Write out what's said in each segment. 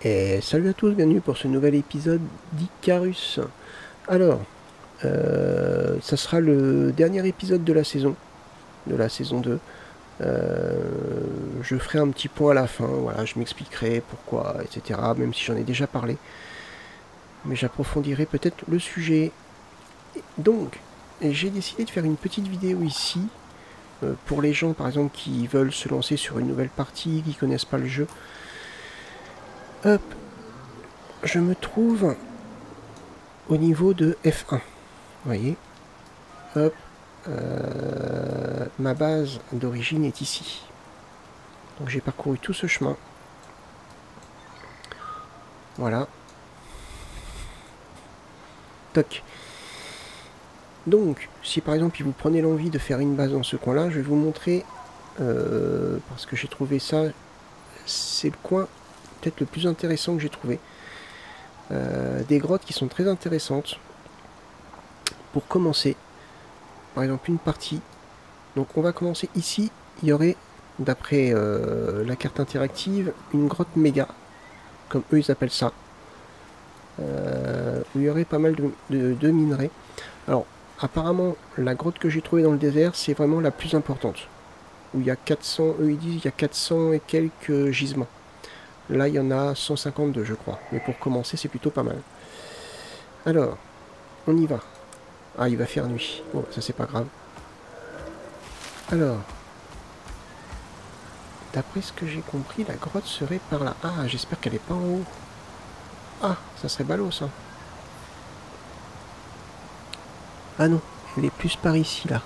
Et salut à tous, bienvenue pour ce nouvel épisode d'Icarus. Alors, ça sera le dernier épisode de la saison 2. Je ferai un petit point à la fin, voilà, je m'expliquerai pourquoi, etc. Même si j'en ai déjà parlé. Mais j'approfondirai peut-être le sujet. Donc, j'ai décidé de faire une petite vidéo ici. Pour les gens, par exemple, qui veulent se lancer sur une nouvelle partie, qui connaissent pas le jeu. Hop, je me trouve au niveau de F1. Vous voyez, hop, ma base d'origine est ici. Donc j'ai parcouru tout ce chemin. Voilà. Toc. Donc, si par exemple vous prenez l'envie de faire une base dans ce coin-là, je vais vous montrer, parce que j'ai trouvé ça, c'est le coin peut-être le plus intéressant que j'ai trouvé. Des grottes qui sont très intéressantes. Pour commencer, par exemple une partie. Donc on va commencer ici. Il y aurait, d'après la carte interactive, une grotte méga, comme eux ils appellent ça, où il y aurait pas mal de minerais. Alors apparemment la grotte que j'ai trouvée dans le désert, c'est vraiment la plus importante, où il y a 400, eux ils disent il y a 400 et quelques gisements. Là il y en a 152 je crois, mais pour commencer c'est plutôt pas mal. Alors on y va. Ah, il va faire nuit, bon ça c'est pas grave. Alors, d'après ce que j'ai compris, la grotte serait par là. Ah, j'espère qu'elle est pas en haut. Ah, ça serait ballot ça. Ah non, elle est plus par ici là.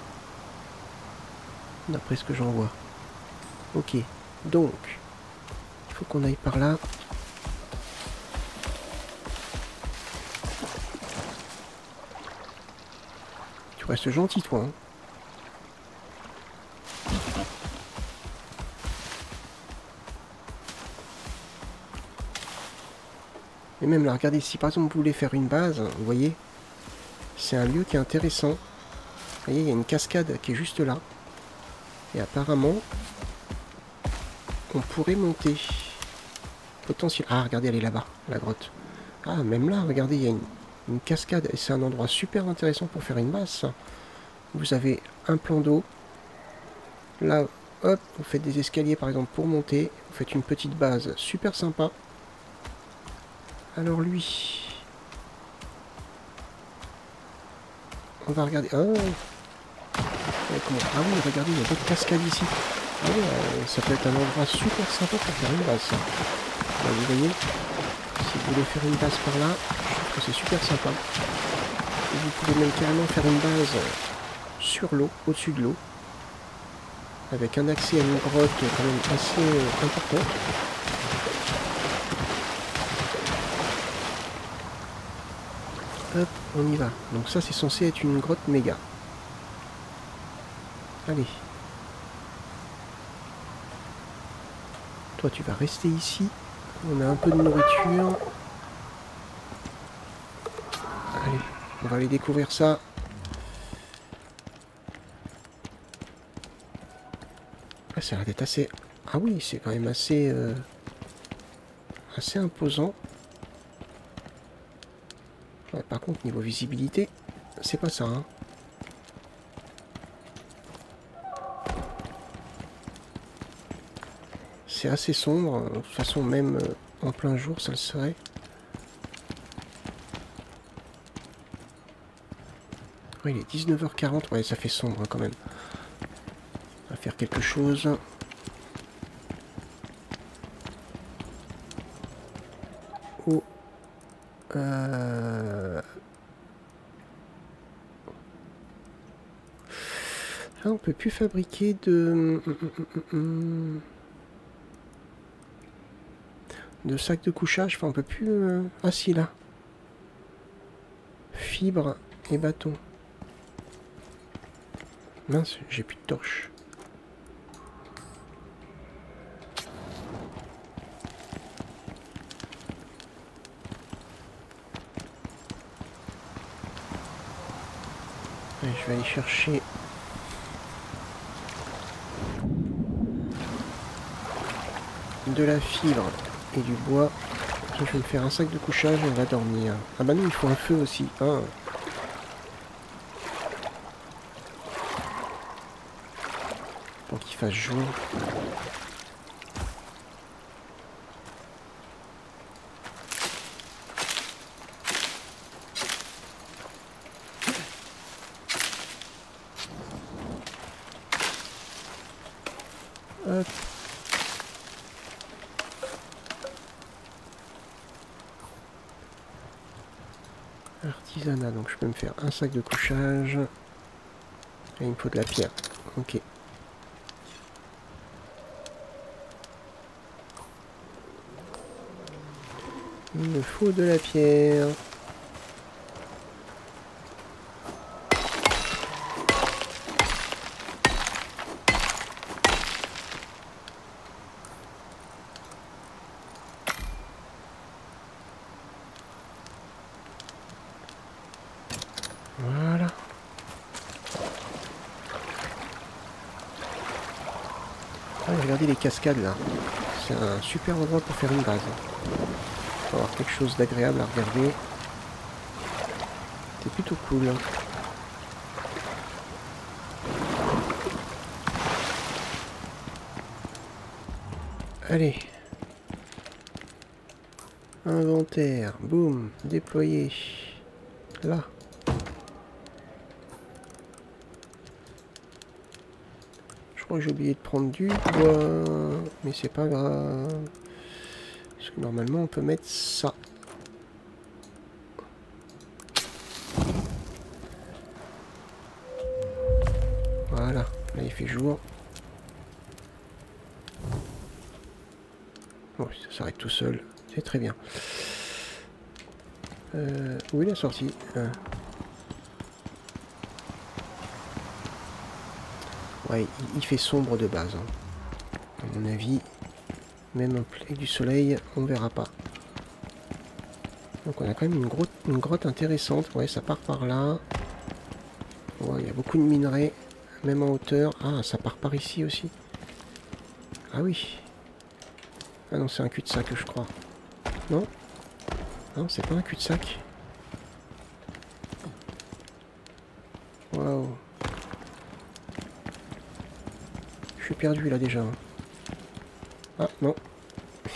D'après ce que j'en vois. Ok, donc, il faut qu'on aille par là. Tu restes gentil toi, hein. Et même là, regardez, si par exemple vous voulez faire une base, vous voyez, c'est un lieu qui est intéressant. Vous voyez, il y a une cascade qui est juste là. Et apparemment, on pourrait monter. Potentiel. Ah, regardez, elle est là-bas, la grotte. Ah, même là, regardez, il y a une cascade. Et c'est un endroit super intéressant pour faire une base, ça. Vous avez un plan d'eau. Là, hop, vous faites des escaliers, par exemple, pour monter. Vous faites une petite base super sympa. Alors lui... On va regarder... Ah, ah oui, regardez, il y a d'autres cascades ici. Ah oui, ça peut être un endroit super sympa pour faire une base, ça. Là, vous voyez, si vous voulez faire une base par là, je trouve que c'est super sympa. Et vous pouvez même carrément faire une base sur l'eau, au-dessus de l'eau, avec un accès à une grotte quand même assez importante. Hop, on y va. Donc ça, c'est censé être une grotte méga. Allez. Toi, tu vas rester ici. On a un peu de nourriture. Allez, on va aller découvrir ça. Ah, ça a l'air d'être assez... Ah oui, c'est quand même assez... assez imposant. Ouais, par contre, niveau visibilité, c'est pas ça, hein. C'est assez sombre. De toute façon, même en plein jour, ça le serait. Ouais, il est 19h40. Ouais, ça fait sombre hein, quand même. On va faire quelque chose. Oh. Ah, on peut plus fabriquer de sacs de couchage. Enfin, on peut plus... Ah si, là. Fibres et bâtons. Mince, j'ai plus de torches. Allez, je vais aller chercher... de la fibre et du bois. Je vais me faire un sac de couchage et on va dormir. Ah bah non, il faut un feu aussi. Ah. Pour qu'il fasse jour. Hop. Artisanat, donc je peux me faire un sac de couchage. Et il me faut de la pierre. Ok. Il me faut de la pierre. Voilà. Ah, regardez les cascades là. C'est un super endroit pour faire une base. Pour avoir quelque chose d'agréable à regarder. C'est plutôt cool. Allez. Inventaire. Boum. Déployer. Là. Je crois que j'ai oublié de prendre du bois. Mais c'est pas grave. Parce que normalement on peut mettre ça. Voilà. Là il fait jour. Bon, ça s'arrête tout seul. C'est très bien. Où est la sortie? Ouais, il fait sombre de base. Hein. À mon avis, même avec du soleil, on verra pas. Donc on a quand même une grotte intéressante. Ouais, ça part par là. Ouais, il y a beaucoup de minerais, même en hauteur. Ah, ça part par ici aussi. Ah oui. Ah non, c'est un cul-de-sac, je crois. Non? Non, c'est pas un cul-de-sac. Waouh. Je suis perdu là déjà. Ah non.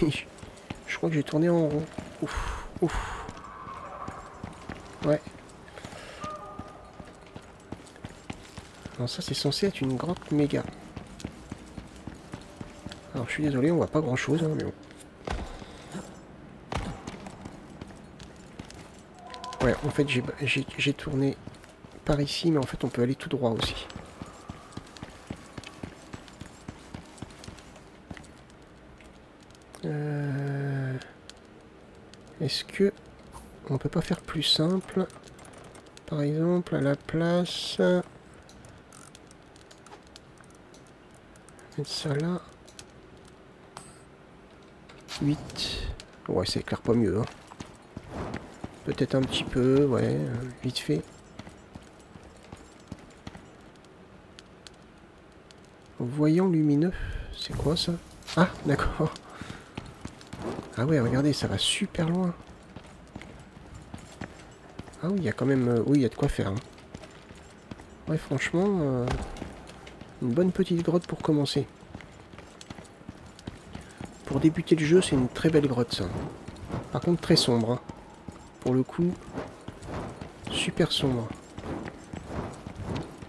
Je crois que j'ai tourné en rond. Ouf, ouf. Ouais. Alors ça c'est censé être une grotte méga. Alors je suis désolé, on voit pas grand chose, hein, mais bon. Ouais, en fait j'ai tourné par ici, mais en fait on peut aller tout droit aussi. Est-ce que on peut pas faire plus simple? Par exemple, à la place... mettre ça là. 8. Ouais, ça éclaire pas mieux. Hein. Peut-être un petit peu, ouais, vite fait. Voyant lumineux, c'est quoi ça? Ah, d'accord. Ah ouais, regardez, ça va super loin. Ah oui, il y a quand même... oui, il y a de quoi faire. Hein. Ouais, franchement, une bonne petite grotte pour commencer. Pour débuter le jeu, c'est une très belle grotte, ça. Par contre, très sombre. Hein. Pour le coup, super sombre.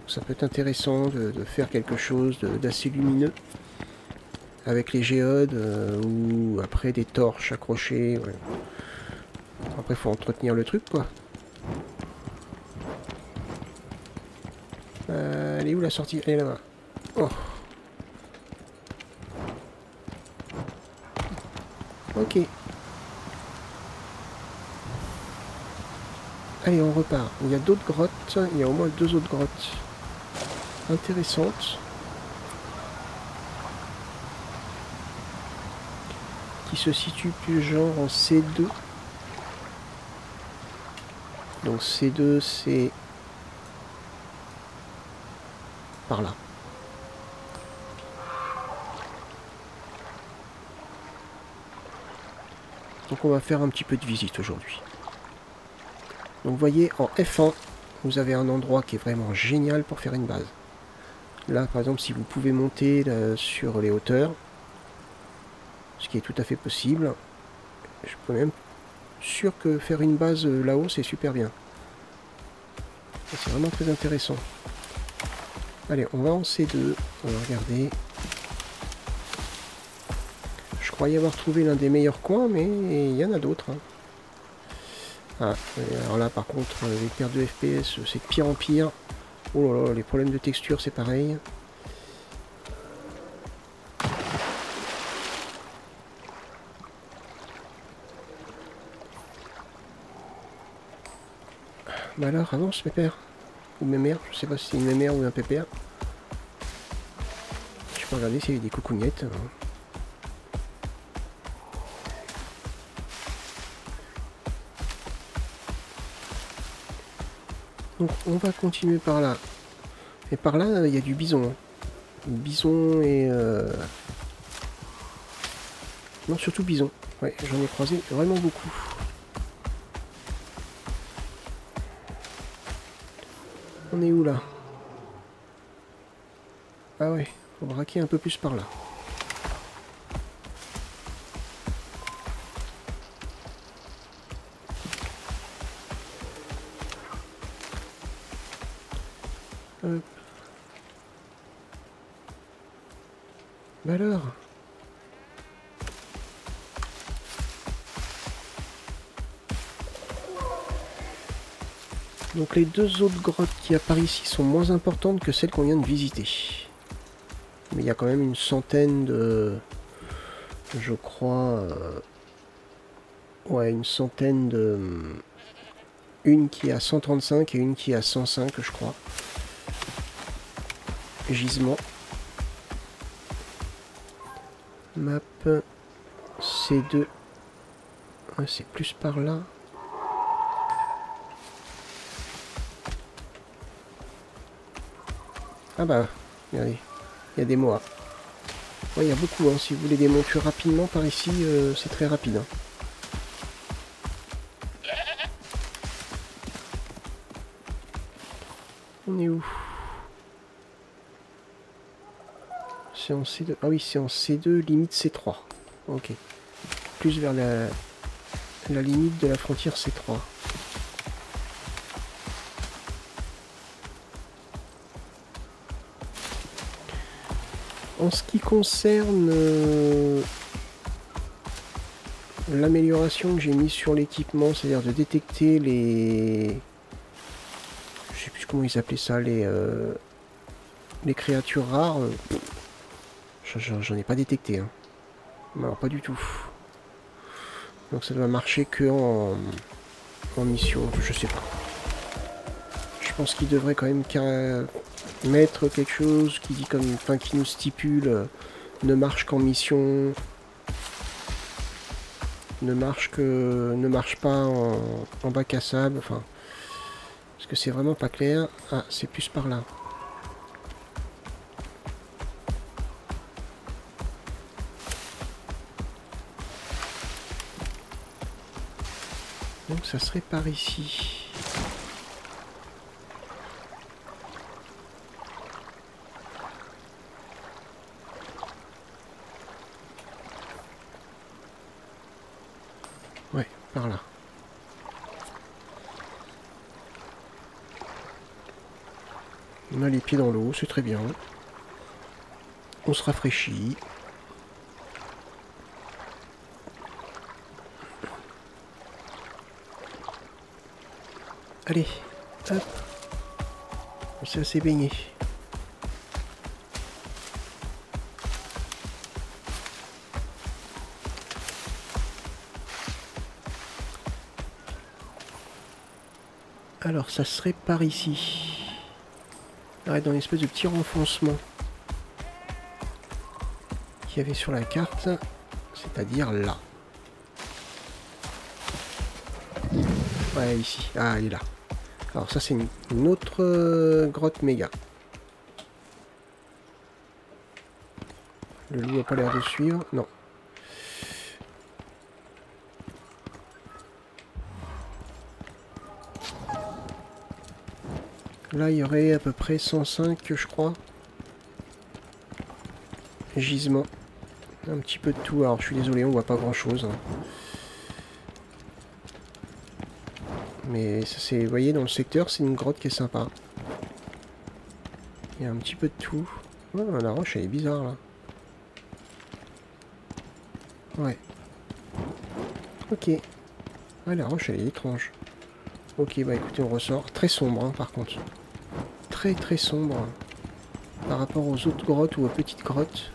Ça peut être intéressant de faire quelque chose d'assez lumineux. Avec les géodes, ou après des torches accrochées. Ouais. Après, il faut entretenir le truc, quoi. Elle est où la sortie? Elle est là-bas. Oh. Ok. Allez, on repart. Il y a d'autres grottes. Il y a au moins 2 autres grottes intéressantes. Qui se situent plus genre en C2. Donc C2, c'est par là. Donc on va faire un petit peu de visite aujourd'hui. Donc vous voyez, en F1, vous avez un endroit qui est vraiment génial pour faire une base. Là, par exemple, si vous pouvez monter sur les hauteurs, ce qui est tout à fait possible, je peux même sûr que faire une base là-haut, c'est super bien. C'est vraiment très intéressant. Allez, on va en C2, on va regarder. Je croyais avoir trouvé l'un des meilleurs coins, mais il y en a d'autres. Hein. Ah, alors là, par contre, les pertes de FPS, c'est de pire en pire. Oh là là, les problèmes de texture, c'est pareil. Bah alors, avance, pépère. Ou mémère, je sais pas si c'est une mémère ou un pépère. Je peux regarder s'il y a des coucougnettes. Donc on va continuer par là. Et par là, il y a du bison. Hein. Bison et... Non, surtout bison. Ouais, j'en ai croisé vraiment beaucoup. On est où là? Ah ouais, faut braquer un peu plus par là. Hop. Bah alors? Donc les deux autres grottes qui apparaissent ici sont moins importantes que celles qu'on vient de visiter. Mais il y a quand même une centaine de... Je crois... Ouais, une centaine de... Une qui est à 135 et une qui est à 105, je crois. Gisement. Map C2. Ouais, c'est plus par là. Ah bah, regardez, il y a des moas. Ouais, il y a beaucoup, hein. Si vous voulez des montures rapidement par ici, c'est très rapide. Hein. On est où? C'est en C2. Ah oui, c'est en C2, limite C3. Ok. Plus vers la limite de la frontière C3. En ce qui concerne l'amélioration que j'ai mise sur l'équipement, c'est-à-dire de détecter les... Je sais plus comment ils appelaient ça, les créatures rares, j'en ai pas détecté. Hein. Alors pas du tout. Donc ça doit marcher que en mission, je sais pas. Je pense qu'il devrait quand même mettre quelque chose qui dit comme, enfin qui nous stipule ne marche qu'en mission, ne marche pas en bac à sable, enfin parce que c'est vraiment pas clair. Ah, c'est plus par là. Donc ça serait par ici. Ouais, par là. On a les pieds dans l'eau, c'est très bien. On se rafraîchit. Allez, hop. On s'est assez baigné. Alors, ça serait par ici. Arrête dans l'espèce de petit renfoncement qu'il y avait sur la carte, c'est-à-dire là. Ouais, ici. Ah, elle est là. Alors ça, c'est une autre grotte méga. Le loup n'a pas l'air de suivre. Non. Là, il y aurait à peu près 105, je crois. Gisements. Un petit peu de tout. Alors, je suis désolé, on voit pas grand-chose. Mais ça, c'est, vous voyez, dans le secteur, c'est une grotte qui est sympa. Il y a un petit peu de tout. Oh, la roche, elle est bizarre, là. Ouais. Ok. Ah, la roche, elle est étrange. Ok, bah écoutez, on ressort. Très sombre, hein, par contre. Très, très sombre. Par rapport aux autres grottes ou aux petites grottes.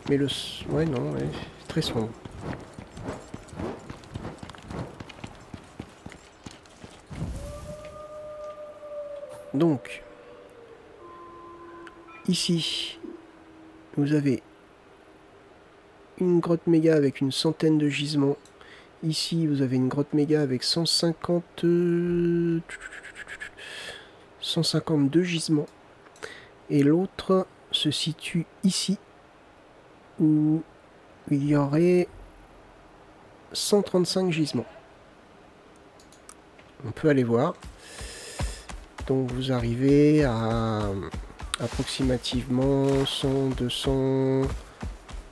Mais le... Ouais, non, ouais, très sombre. Donc, ici, vous avez une grotte méga avec une centaine de gisements. Ici, vous avez une grotte méga avec 152 gisements. Et l'autre se situe ici, où il y aurait 135 gisements. On peut aller voir. Donc vous arrivez à approximativement 100, 200,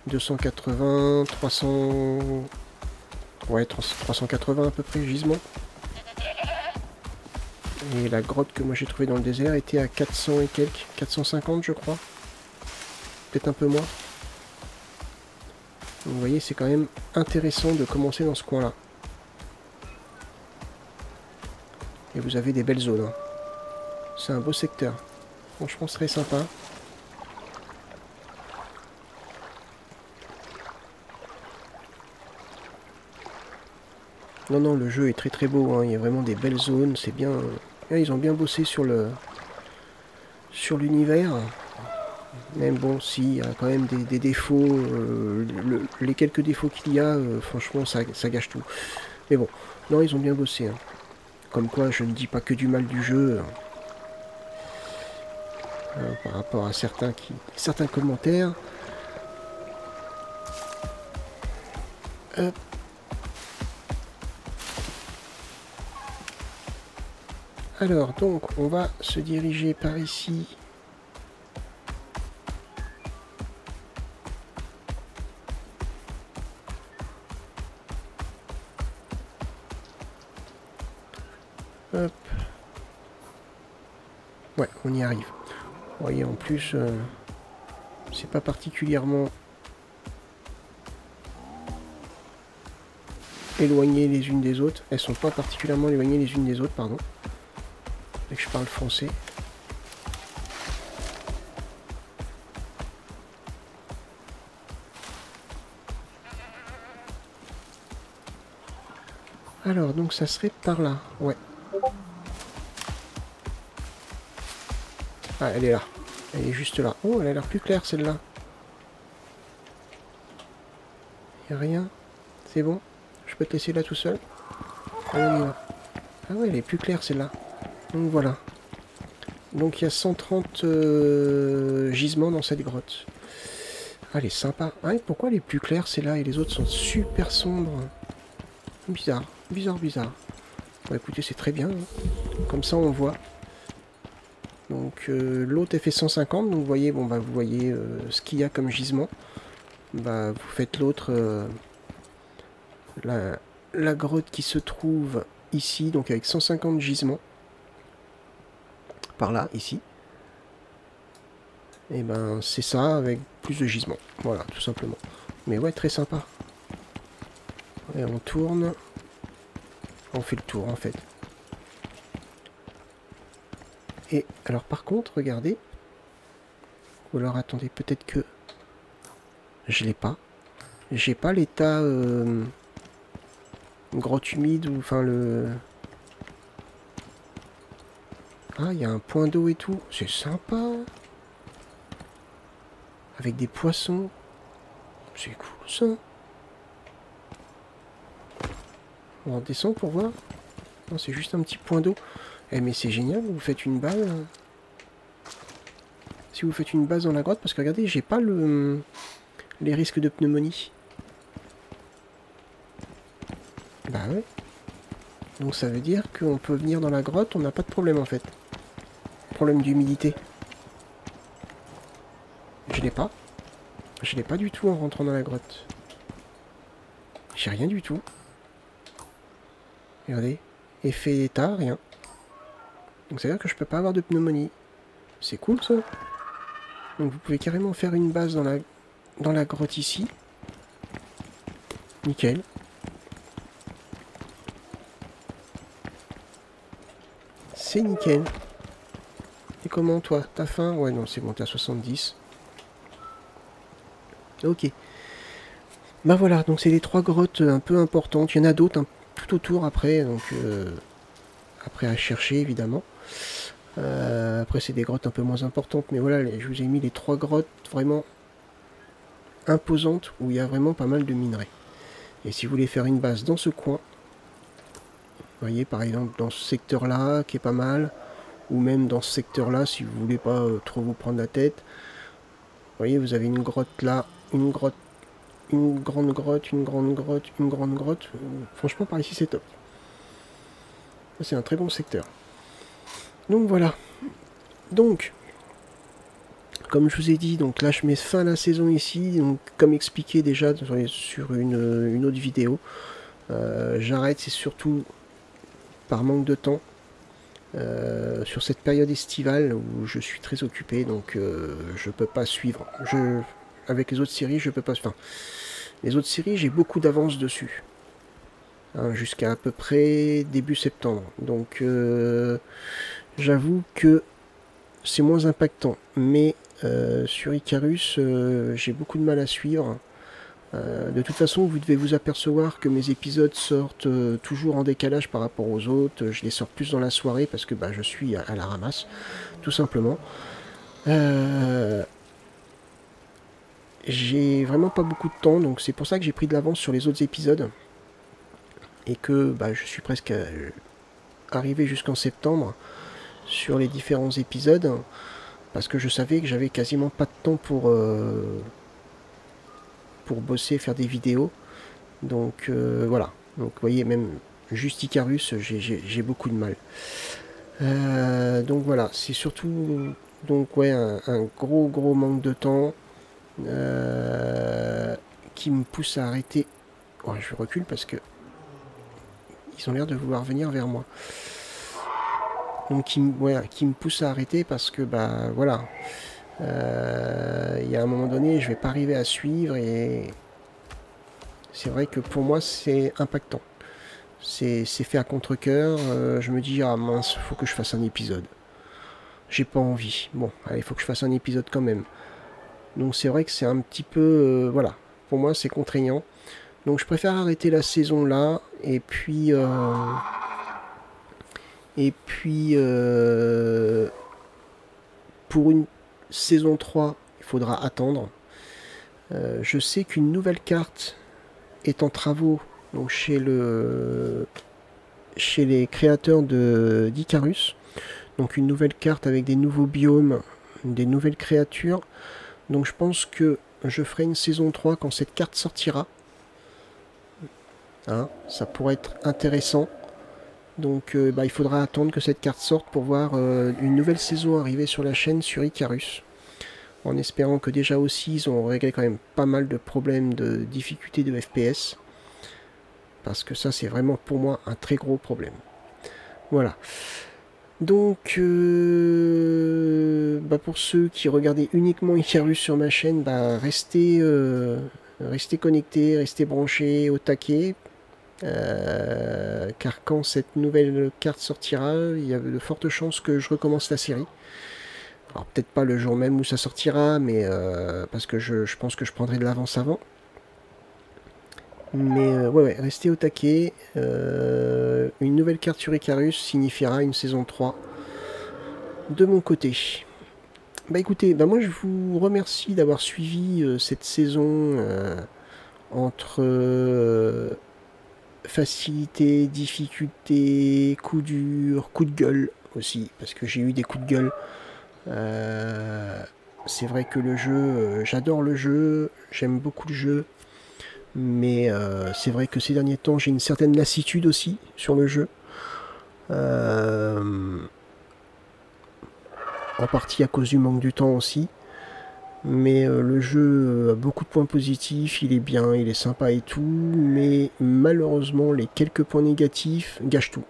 280, 300... Ouais, 380 à peu près gisements. Et la grotte que moi j'ai trouvée dans le désert était à 400 et quelques, 450 je crois. Peut-être un peu moins. Donc, vous voyez, c'est quand même intéressant de commencer dans ce coin-là. Et vous avez des belles zones. Hein. C'est un beau secteur. Franchement, très sympa. Non, non, le jeu est très très beau. Hein. Il y a vraiment des belles zones. C'est bien. Là, ils ont bien bossé sur l'univers. Même bon, si, il y a quand même des défauts. Les quelques défauts qu'il y a, franchement, ça gâche tout. Mais bon, non, ils ont bien bossé. Hein. Comme quoi, je ne dis pas que du mal du jeu. Par rapport à certains commentaires. Hop. Alors, donc, on va se diriger par ici. Hop. Ouais, on y arrive. Vous voyez, en plus, c'est pas particulièrement éloignées les unes des autres. Elles sont pas particulièrement éloignées les unes des autres, pardon. Dès que je parle français. Alors, donc ça serait par là, ouais. Ah, elle est là. Elle est juste là. Oh, elle a l'air plus claire, celle-là. Y a rien. C'est bon. Je peux te laisser là tout seul. Allez, on y va. Ah ouais, elle est plus claire, celle-là. Donc voilà. Donc il y a 130 gisements dans cette grotte. Ah, elle est sympa. Ah, et pourquoi elle est plus claire, celle-là, et les autres sont super sombres? Bizarre. Bizarre, bizarre. Bon, écoutez, c'est très bien. Hein. Comme ça, on voit. Donc l'autre elle fait 150, donc vous voyez, bon bah vous voyez ce qu'il y a comme gisement. Bah vous faites l'autre, la grotte qui se trouve ici, donc avec 150 gisements. Par là, ici. Et ben c'est ça avec plus de gisements. Voilà, tout simplement. Mais ouais, très sympa. Et on tourne. On fait le tour en fait. Et alors par contre, regardez. Ou alors attendez, peut-être que je l'ai pas. J'ai pas l'état grotte humide ou enfin le. Ah, il y a un point d'eau et tout. C'est sympa. Avec des poissons. C'est cool ça. On descend pour voir. Non, c'est juste un petit point d'eau. Eh mais c'est génial, vous faites une base. Si vous faites une base dans la grotte, parce que regardez, j'ai pas les risques de pneumonie. Bah ouais. Donc ça veut dire qu'on peut venir dans la grotte, on n'a pas de problème en fait. Problème d'humidité. Je l'ai pas. Je l'ai pas du tout en rentrant dans la grotte. J'ai rien du tout. Regardez. Effet d'état, rien. Donc ça veut dire que je peux pas avoir de pneumonie. C'est cool ça. Donc vous pouvez carrément faire une base dans la grotte ici. Nickel. C'est nickel. Et comment toi? T'as faim? Ouais non c'est bon, t'es à 70. Ok. Bah voilà, donc c'est les 3 grottes un peu importantes. Il y en a d'autres tout autour après, donc après à chercher évidemment. Après c'est des grottes un peu moins importantes, mais voilà, je vous ai mis les 3 grottes vraiment imposantes où il y a vraiment pas mal de minerais. Et si vous voulez faire une base dans ce coin, vous voyez par exemple dans ce secteur là qui est pas mal, ou même dans ce secteur là si vous voulez pas trop vous prendre la tête. Vous voyez, vous avez une grotte là, une grotte, une grande grotte, une grande grotte, une grande grotte. Franchement par ici c'est top. C'est un très bon secteur. Donc voilà. Donc, comme je vous ai dit, donc là je mets fin à la saison ici. Donc, comme expliqué déjà sur une autre vidéo, j'arrête, c'est surtout par manque de temps. Sur cette période estivale où je suis très occupé, donc je peux pas suivre. Avec les autres séries, je peux pas. Enfin, les autres séries, j'ai beaucoup d'avance dessus. Hein, jusqu'à à peu près début septembre. Donc j'avoue que c'est moins impactant. Mais sur Icarus, j'ai beaucoup de mal à suivre. De toute façon, vous devez vous apercevoir que mes épisodes sortent toujours en décalage par rapport aux autres. Je les sors plus dans la soirée parce que je suis à la ramasse, tout simplement. J'ai vraiment pas beaucoup de temps, donc c'est pour ça que j'ai pris de l'avance sur les autres épisodes. Et que je suis presque arrivé jusqu'en septembre sur les différents épisodes. Parce que je savais que j'avais quasiment pas de temps pour bosser, faire des vidéos. Donc voilà. Donc vous voyez, même juste Icarus, j'ai beaucoup de mal. Donc voilà, c'est surtout donc ouais un gros manque de temps qui me pousse à arrêter. Oh, je recule parce que ils ont l'air de vouloir venir vers moi. Donc qui me pousse à arrêter parce que voilà. Il y a un moment donné, je vais pas arriver à suivre et c'est vrai que pour moi c'est impactant. C'est fait à contre-cœur. Je me dis, ah mince, faut que je fasse un épisode. J'ai pas envie. Bon, allez, faut que je fasse un épisode quand même. Donc c'est vrai que c'est un petit peu... voilà, pour moi c'est contraignant. Donc je préfère arrêter la saison là. Et puis... pour une saison 3, il faudra attendre. Je sais qu'une nouvelle carte est en travaux donc chez les créateurs d'Icarus. Donc une nouvelle carte avec des nouveaux biomes, des nouvelles créatures. Donc je pense que je ferai une saison 3 quand cette carte sortira. Hein, ça pourrait être intéressant. Donc il faudra attendre que cette carte sorte pour voir une nouvelle saison arriver sur la chaîne sur Icarus. En espérant que déjà aussi ils ont réglé quand même pas mal de problèmes de difficulté de FPS. Parce que ça c'est vraiment pour moi un très gros problème. Voilà. Donc pour ceux qui regardaient uniquement Icarus sur ma chaîne, restez connectés, restez branchés au taquet. Car quand cette nouvelle carte sortira, il y a de fortes chances que je recommence la série. Alors peut-être pas le jour même où ça sortira, mais parce que je pense que je prendrai de l'avance avant. Mais ouais, restez au taquet. Une nouvelle carte sur Icarus signifiera une saison 3 de mon côté. Écoutez, moi je vous remercie d'avoir suivi cette saison entre facilité, difficulté, coup dur, coup de gueule aussi, parce que j'ai eu des coups de gueule. C'est vrai que le jeu, j'adore le jeu, j'aime beaucoup le jeu, mais c'est vrai que ces derniers temps j'ai une certaine lassitude aussi sur le jeu. En partie à cause du manque du temps aussi. Mais le jeu a beaucoup de points positifs, il est bien, il est sympa et tout, mais malheureusement les quelques points négatifs gâchent tout.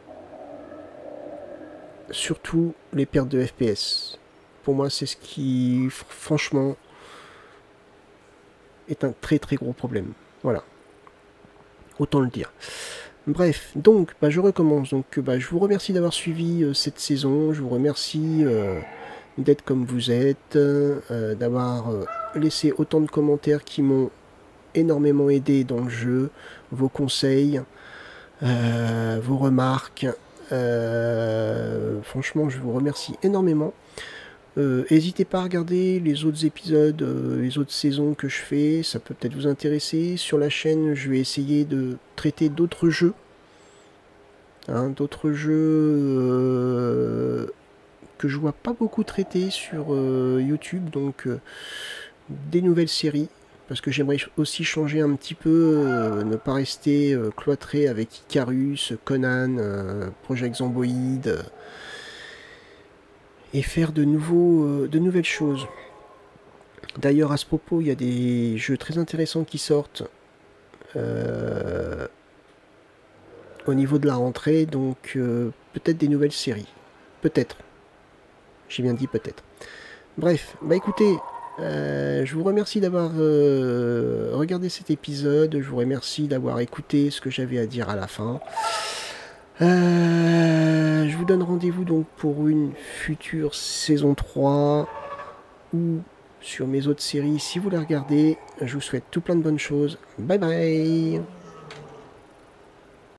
Surtout les pertes de FPS. Pour moi c'est ce qui franchement est un très très gros problème. Voilà. Autant le dire. Bref, donc je recommence. Donc je vous remercie d'avoir suivi cette saison, je vous remercie d'être comme vous êtes, d'avoir laissé autant de commentaires qui m'ont énormément aidé dans le jeu, vos conseils, vos remarques. Franchement, je vous remercie énormément. N'hésitez pas à regarder les autres épisodes, les autres saisons que je fais, ça peut peut-être vous intéresser. Sur la chaîne, je vais essayer de traiter d'autres jeux. D'autres jeux que je vois pas beaucoup traités sur YouTube, donc des nouvelles séries, parce que j'aimerais aussi changer un petit peu, ne pas rester cloîtré avec Icarus, Conan, Project Zomboid, et faire de nouvelles choses. D'ailleurs, à ce propos, il y a des jeux très intéressants qui sortent au niveau de la rentrée, donc peut-être des nouvelles séries. Peut-être. J'ai bien dit peut-être. Bref, écoutez, je vous remercie d'avoir regardé cet épisode, je vous remercie d'avoir écouté ce que j'avais à dire à la fin. Je vous donne rendez-vous donc pour une future saison 3 ou sur mes autres séries si vous les regardez. Je vous souhaite tout plein de bonnes choses. Bye bye.